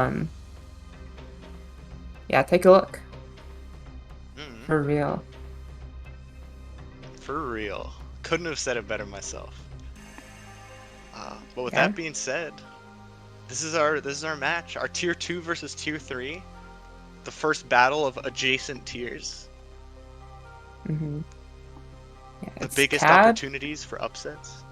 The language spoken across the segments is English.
Um, yeah, take a look. Mm, For real. for real. Couldn't have said it better myself. But with Yeah. that being said, this is our match. Our tier 2 versus tier 3. The first battle of adjacent tiers. Mm-hmm. Yeah, The it's biggest Cab. opportunities for upsets.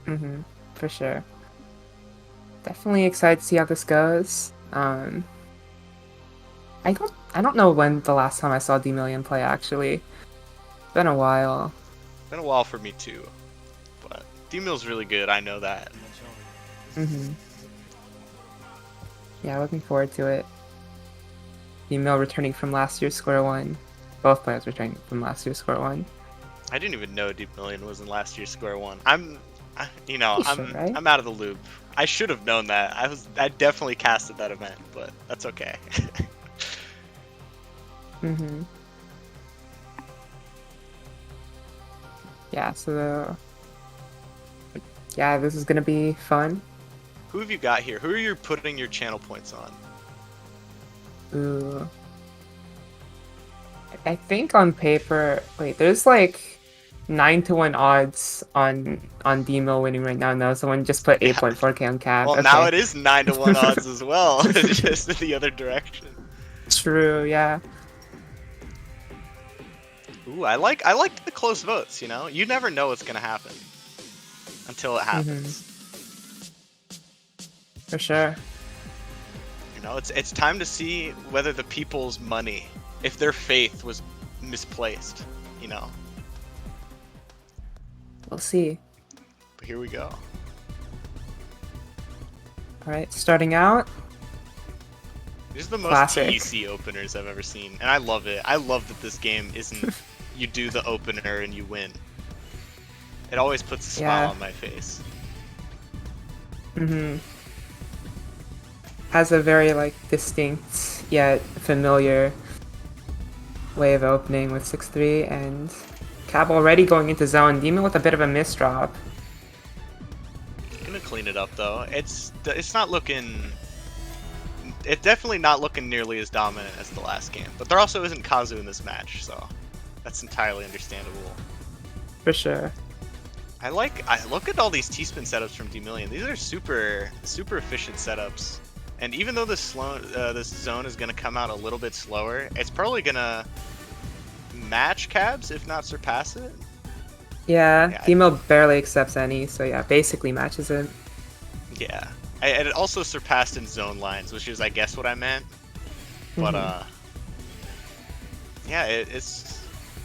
Mm-hmm. For sure. Definitely excited to see how this goes. I don't know when the last time I saw Dmillion play actually. It's been a while. Been a while for me too, but D-Mill's really good. I know that. Mm-hmm. Yeah, looking forward to it. Dmill returning from last year's square one. Both players returning from last year's square one. I didn't even know Dmillion was in last year's square one. Pretty sure, right? I'm out of the loop. I should have known that. I definitely casted that event, but that's okay. Mm-hmm. Yeah, yeah, this is gonna be fun. Who have you got here? Who are you putting your channel points on? Ooh. I think on paper, wait, there's like 9-1 odds on Dmo winning right now. No, someone just put Yeah. 8.4k on Cab. Well, now Okay. it is 9-1 odds as well, just in the other direction. True, yeah. Ooh, I like the close votes. You know, you never know what's gonna happen until it happens. For sure. You know, it's time to see whether the people's money, if their faith was misplaced. You know. We'll see. But here we go. All right, starting out. These are the most Classic. TEC openers I've ever seen, and I love it. I love that this game isn't you do the opener and you win. It always puts a smile on my face. Mm-hmm. Has a very like distinct yet familiar way of opening with 6-3, and Cab already going into zone. Demon with a bit of a misdrop. Gonna clean it up though. It's not looking. It's definitely not looking nearly as dominant as the last game, but there also isn't Kazu in this match, so that's entirely understandable. For sure. I look at all these T-spin setups from Dmillion. These are super efficient setups, and even though this zone is gonna come out a little bit slower, it's probably gonna match Cabs if not surpass it. Yeah, Demo barely accepts any, so yeah, basically matches it. Yeah, and it also surpassed in zone lines, which is I guess what I meant. But yeah, it's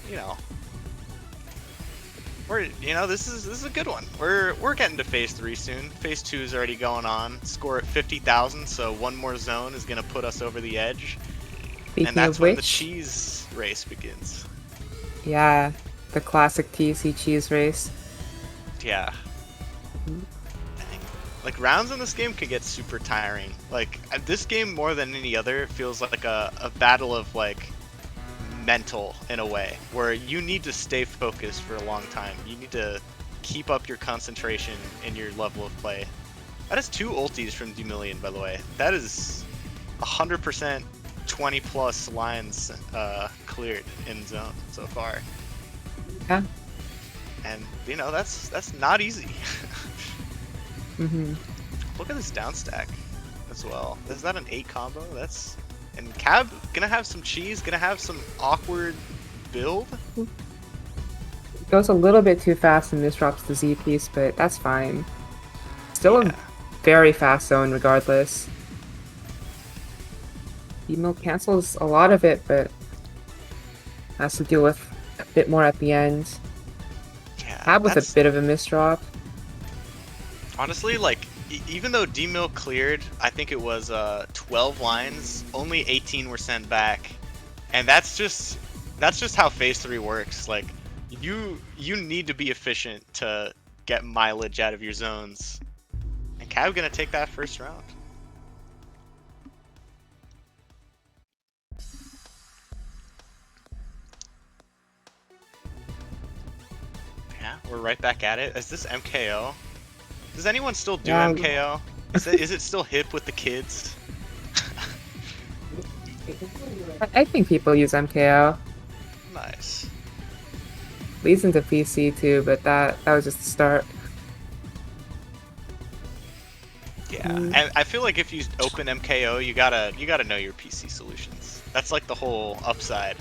you know. This is a good one. We're getting to phase 3 soon. Phase 2 is already going on. Score at 50,000, so one more zone is gonna put us over the edge. Speaking and that's of when which, the cheese race begins. Yeah, the classic TC cheese race. Yeah. Like rounds in this game can get super tiring. Like this game more than any other feels like a battle of like mental in a way, where you need to stay focused for a long time. You need to keep up your concentration in your level of play. That is 2 ultis from Dmillion, by the way. That is 100% 20 plus lines cleared in zone so far. Yeah. And you know that's not easy. Mm-hmm. Look at this down stack as well. Is that an 8 combo? That's and Cab gonna have some cheese, gonna have some awkward build. Goes a little bit too fast and misdrops the Z piece, but that's fine. Still a very fast zone regardless. Emo cancels a lot of it, but has to deal with a bit more at the end. Yeah, Cab with a bit of a misdrop. Honestly, like even though D-Mill cleared, I think it was 12 lines, only 18 were sent back, and that's just how phase 3 works. Like you need to be efficient to get mileage out of your zones, and Cab gonna take that first round. Yeah, we're right back at it. Is this MKO? Does anyone still do MKO? Is it still hip with the kids? I think people use MKO. Nice. Leads into PC too, but that was just the start. Yeah, and I feel like if you open MKO, you gotta know your PC solutions. That's like the whole upside.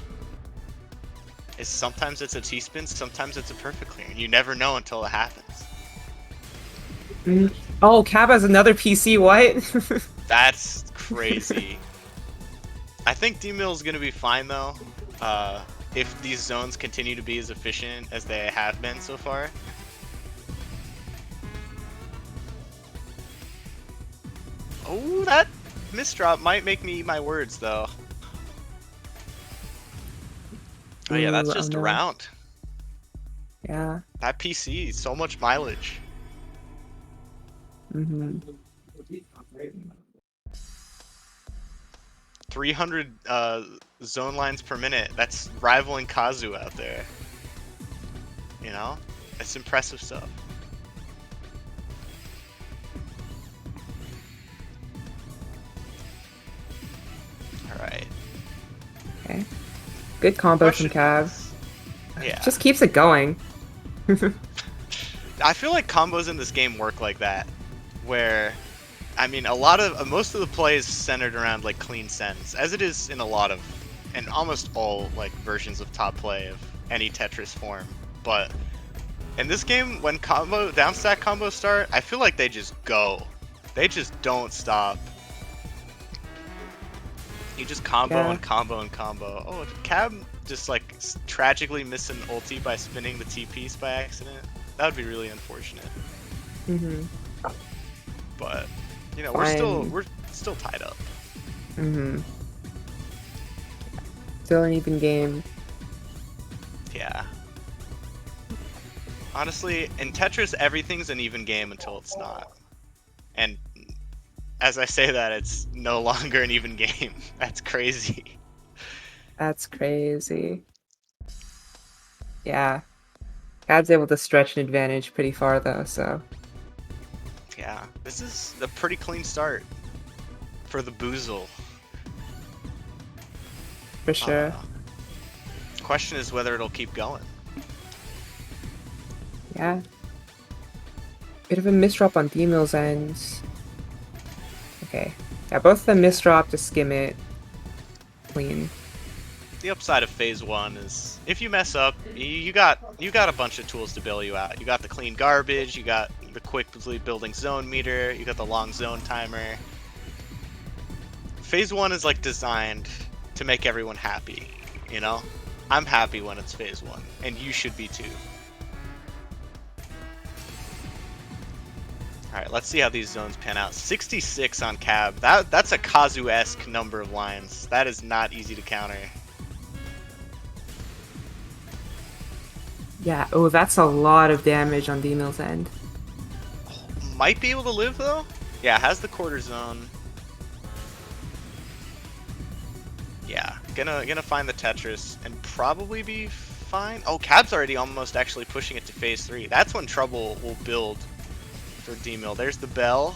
Is sometimes it's a T-spin, sometimes it's a perfect clear, and you never know until it happens. Oh, Cab has another PC. What? That's crazy. I think Dmill's gonna be fine though, if these zones continue to be as efficient as they have been so far. Oh, that misdrop might make me eat my words though. Oh yeah, that's just a round. Yeah. That PC, so much mileage. 300 zone lines per minute. That's rivaling Kazu out there. You know? That's impressive stuff. Alright. Okay. Good combo from Cav. Yeah. Just keeps it going. I feel like combos in this game work like that, where, I mean, most of the play is centered around like clean sends, as it is in a lot of, and almost all like versions of top play of any Tetris form. But in this game, when downstack combos start, I feel like they just go. They just don't stop. You just combo and combo and combo. Oh, Cab just like tragically miss an ulti by spinning the T piece by accident. That would be really unfortunate. But you know, we're still tied up. Still an even game. Yeah. Honestly, in Tetris, everything's an even game until it's not. And as I say that, it's no longer an even game. That's crazy. That's crazy. Yeah. Cab's able to stretch an advantage pretty far though, so. Yeah, this is a pretty clean start for the Boozle. For sure. Question is whether it'll keep going. Yeah. Bit of a misdrop on Dmill's end. Okay. Yeah, both of them misdrop to skim it. Clean. The upside of phase 1 is if you mess up, you got a bunch of tools to bail you out. You got the clean garbage, you got the quickly building zone meter, you got the long zone timer. Phase 1 is like designed to make everyone happy, you know? I'm happy when it's phase 1, and you should be too. Alright, let's see how these zones pan out. 66 on Cab. That's a Kazu-esque number of lines. That is not easy to counter. Yeah, oh, that's a lot of damage on Dmill's end. Might be able to live though? Yeah, has the quarter zone. Yeah, gonna find the Tetris and probably be fine. Oh, Cab's already almost actually pushing it to phase 3. That's when trouble will build for Dmill. There's the bell.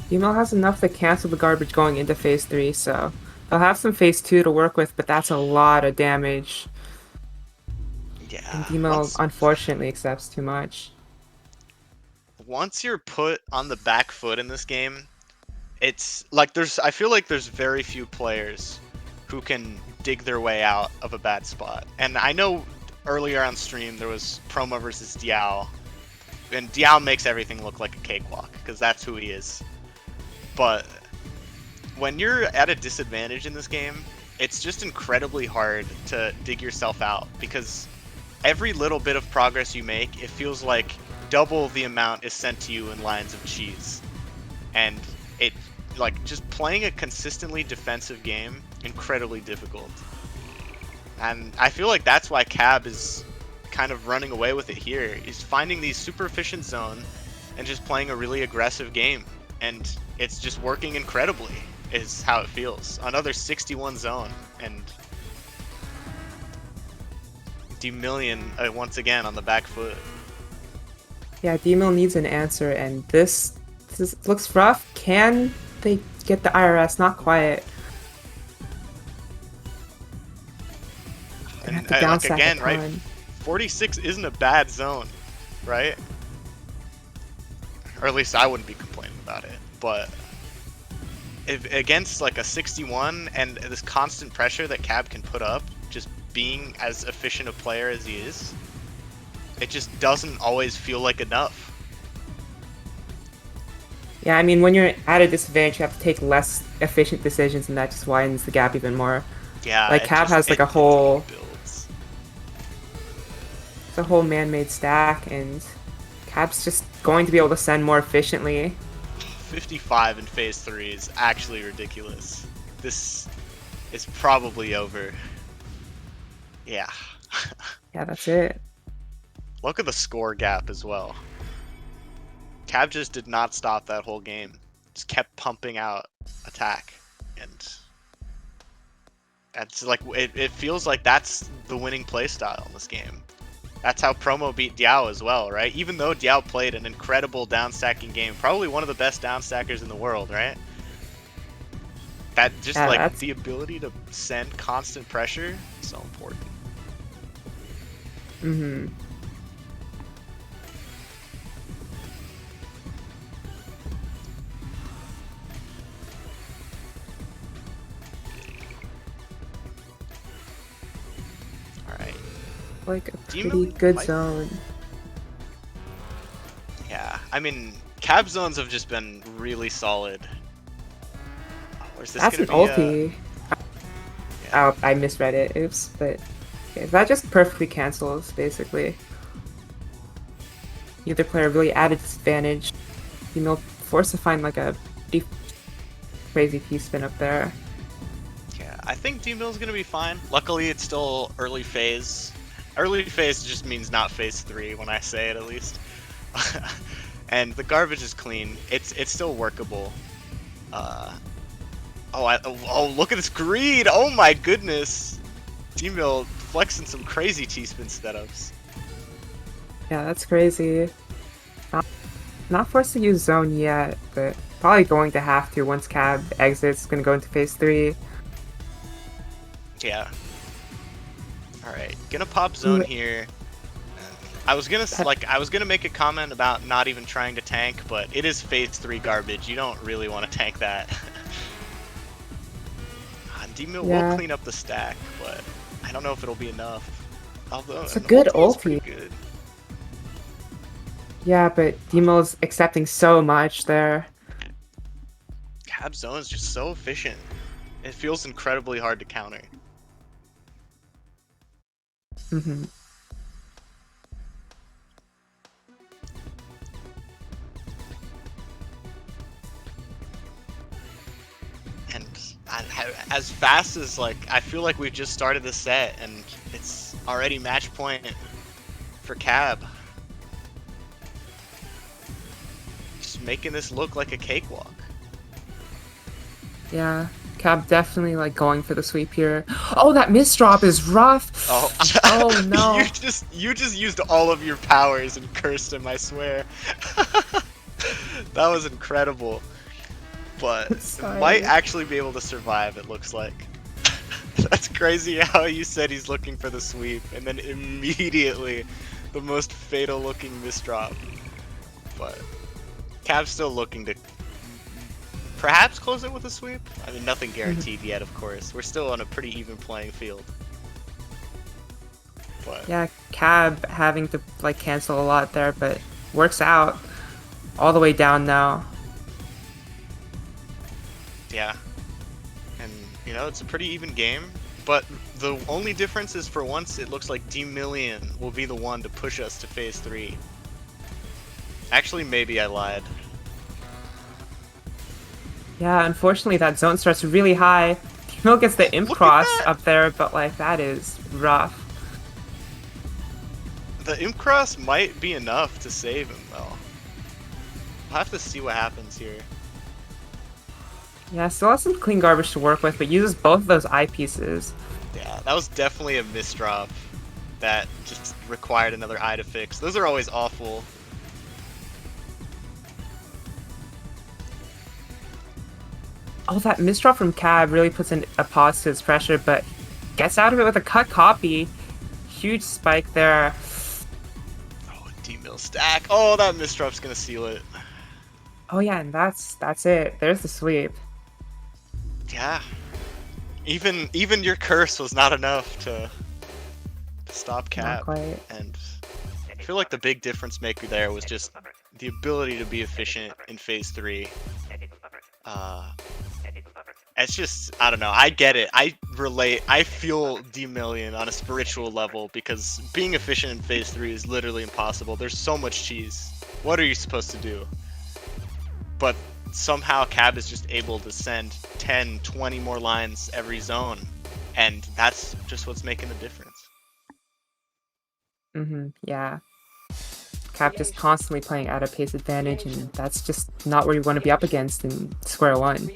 Dmill has enough to cancel the garbage going into phase 3, so they'll have some phase 2 to work with, but that's a lot of damage. Yeah. And Dmil unfortunately accepts too much. Once you're put on the back foot in this game, it's like I feel like there's very few players who can dig their way out of a bad spot. And I know earlier on stream there was Promo versus Diao, and Diao makes everything look like a cakewalk because that's who he is. But when you're at a disadvantage in this game, it's just incredibly hard to dig yourself out because every little bit of progress you make, it feels like double the amount is sent to you in lines of cheese. And it, like, just playing a consistently defensive game, incredibly difficult. And I feel like that's why Cab is kind of running away with it here. He's finding these super efficient zone and just playing a really aggressive game. And it's just working incredibly, is how it feels. Another 61 zone, and Dmillion once again on the back foot. Yeah, Dmill needs an answer, and this looks rough. Can they get the IRS? Not quite. down like stack again, a right? ton. 46 isn't a bad zone, right? Or at least I wouldn't be complaining about it. But if, against like a 61 and this constant pressure that Cab can put up, just being as efficient a player as he is, it just doesn't always feel like enough. Yeah, I mean, when you're at a disadvantage, you have to take less efficient decisions, and that just widens the gap even more. Yeah, Like, Cab has like a it really whole, builds. it's a whole man-made stack, and Cab's just going to be able to send more efficiently. 55 in phase 3 is actually ridiculous. This is probably over. Yeah. Yeah, that's it. Look at the score gap as well. Cab just did not stop that whole game. Just kept pumping out attack. And that's like, it feels like that's the winning playstyle in this game. That's how Promo beat Diao as well, right? Even though Diao played an incredible downstacking game, probably one of the best downstackers in the world, right? That just Yeah, like that's... the ability to send constant pressure, so important. Mm-hmm. Alright. Like a pretty Dmillion good might... zone. Yeah, I mean, Cab zones have just been really solid. Or is this That's gonna an be ulti. Yeah. Oh, I misread it. Oops, but okay, that just perfectly cancels, basically. Either player really added disadvantage. You know, forced to find like a crazy T-spin up there. Yeah, I think Dmillion's gonna be fine. Luckily, it's still early phase. Early phase just means not phase 3 when I say it, at least. And the garbage is clean. It's still workable. Oh, look at this greed! Oh my goodness! Dmill flexing some crazy T-spin setups. Yeah, that's crazy. Not forced to use zone yet, but probably going to have to once Cab exits. Gonna go into phase 3. Yeah. Alright, gonna pop zone here. I was gonna make a comment about not even trying to tank, but it is phase 3 garbage. You don't really want to tank that. Dmill will clean up the stack, but I don't know if it'll be enough. Although it's a good ulti. Good. Yeah, but Dmill's accepting so much there. Cab zone is just so efficient. It feels incredibly hard to counter. Mm-hmm. And as fast as like I feel like we've just started the set and it's already match point for Cab. Just making this look like a cakewalk. Yeah, Cab definitely like going for the sweep here. Oh, that misdrop is rough. Oh, oh no! you just used all of your powers and cursed him. I swear. That was incredible. But it might actually be able to survive, it looks like. That's crazy how you said he's looking for the sweep, and then immediately the most fatal looking misdrop. But Cab's still looking to perhaps close it with a sweep? I mean, nothing guaranteed yet, of course. We're still on a pretty even playing field. But yeah, Cab having to like cancel a lot there, but works out. All the way down now. yeah. And, you know, it's a pretty even game. But the only difference is for once it looks like Dmillion will be the one to push us to phase 3. Actually, maybe I lied. Yeah, unfortunately that zone starts really high. Dmillion gets the imp cross up there, but like that is rough. The imp cross might be enough to save him, though. I'll have to see what happens here. Yeah, still has some clean garbage to work with, but uses both of those eyepieces. Yeah, that was definitely a misdrop that just required another eye to fix. Those are always awful. Oh, that misdrop from Cab really puts in a pause to his pressure, but gets out of it with a cut copy. huge spike there. Oh, D-mill stack. Oh, that misdrop's gonna seal it. Oh yeah, and that's it. There's the sweep. Yeah. Even your curse was not enough to stop Not Cap. quite. And I feel like the big difference maker there was just the ability to be efficient in phase 3. It's just, I don't know, I get it. I relate. I feel Dmillion on a spiritual level because being efficient in phase 3 is literally impossible. There's so much cheese. What are you supposed to do? But somehow Cab is just able to send 10, 20 more lines every zone. And that's just what's making the difference. Yeah. Cap just constantly playing at a pace advantage, and that's just not where you want to be up against in square one.